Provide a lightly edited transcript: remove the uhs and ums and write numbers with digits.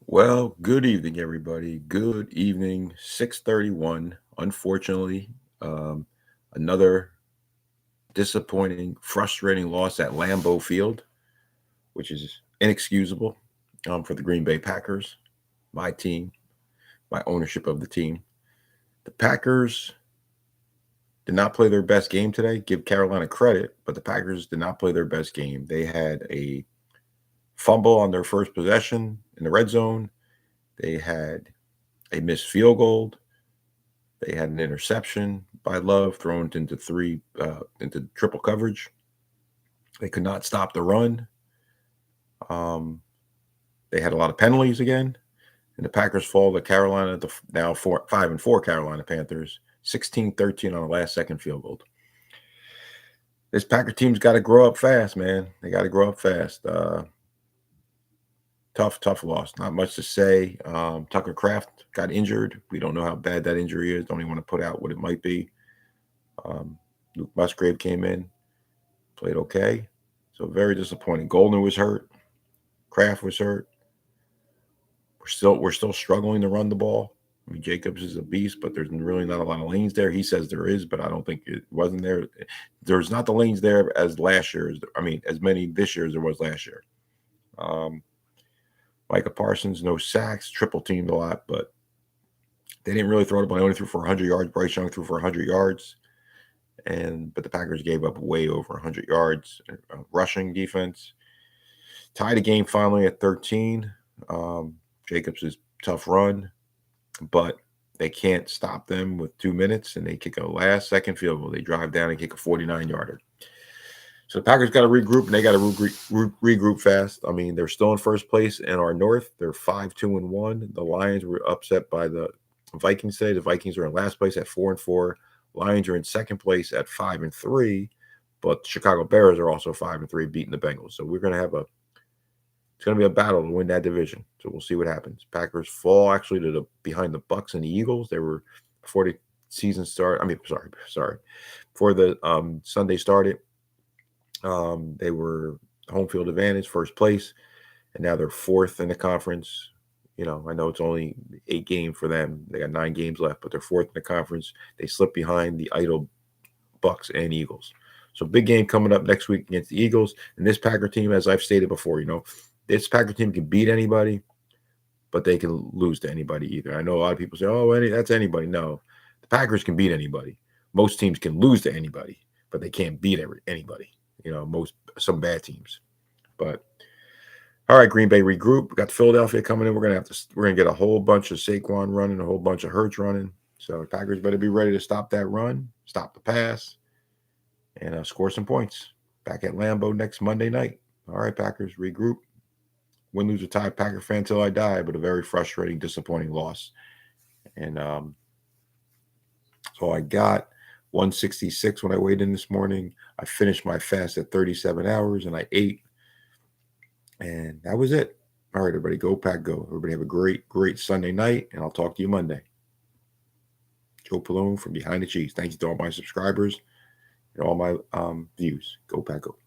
Well, good evening, everybody. Good evening. 6:31. Unfortunately, um, another disappointing, frustrating loss at Lambeau Field, which is inexcusable for the Green Bay Packers, my team, my ownership of the team. The Packers did not play their best game today. Give Carolina credit, but the Packers did not play their best game. They had a fumble on their first possession in the red zone. They had a missed field goal. They had an interception by Love thrown into triple coverage. They could not stop the run. Um, they had a lot of penalties again, and the Packers fall to Carolina, the now 5-4 Carolina Panthers, 16-13 on the last second field goal. This Packer team's got to grow up fast, man. They got to grow up fast. Tough loss. Not much to say. Tucker Kraft got injured. We don't know how bad that injury is. Don't even want to put out what it might be. Luke Musgrave came in, played okay. So very disappointing. Golden was hurt. Kraft was hurt. We're still struggling to run the ball. I mean, Jacobs is a beast, but there's really not a lot of lanes there. He says there is, but I don't think it wasn't there. There's not the lanes there as last year. As many this year as there was last year. Um, Micah Parsons, no sacks, triple teamed a lot, but they didn't really throw the ball. They only threw for 100 yards. Bryce Young threw for 100 yards, but the Packers gave up way over 100 yards rushing defense. Tied the game finally at 13. Jacobs' tough run, but they can't stop them with 2 minutes, and they kick a last-second field goal. They drive down and kick a 49-yarder. So the Packers got to regroup, and they got to regroup fast. I mean, they're still in first place in our North. They're 5-2-1. The Lions were upset by the Vikings today. The Vikings are in last place at 4-4. Lions are in second place at 5-3, but the Chicago Bears are also 5-3, beating the Bengals. So we're going to have it's going to be a battle to win that division. So we'll see what happens. Packers fall actually behind the Bucks and the Eagles. They were before the season started. I mean, sorry, before the Sunday started. They were home field advantage, first place, and now they're fourth in the conference. I know it's only 8 games for them. They got 9 games left, but they're fourth in the conference. They slip behind the idle Bucks and Eagles. So big game coming up next week against the Eagles. And this Packer team, as I've stated before, this Packer team can beat anybody, but they can lose to anybody either. I know a lot of people say, "Oh, that's anybody." No, the Packers can beat anybody. Most teams can lose to anybody, but they can't beat anybody. Some bad teams. But all right, Green Bay regroup. We got Philadelphia coming in. We're gonna get a whole bunch of Saquon running, a whole bunch of Hurts running. So the Packers better be ready to stop that run, stop the pass, and score some points. Back at Lambeau next Monday night. All right, Packers regroup. Win, lose, or tie, Packer fan till I die, but a very frustrating, disappointing loss. And so I got 166 when I weighed in this morning. I finished my fast at 37 hours, and I ate. And that was it. All right, everybody, go Pack, go. Everybody have a great, great Sunday night, and I'll talk to you Monday. Joe Palone from Behind the Cheese. Thank you to all my subscribers and all my views. Go Pack, go.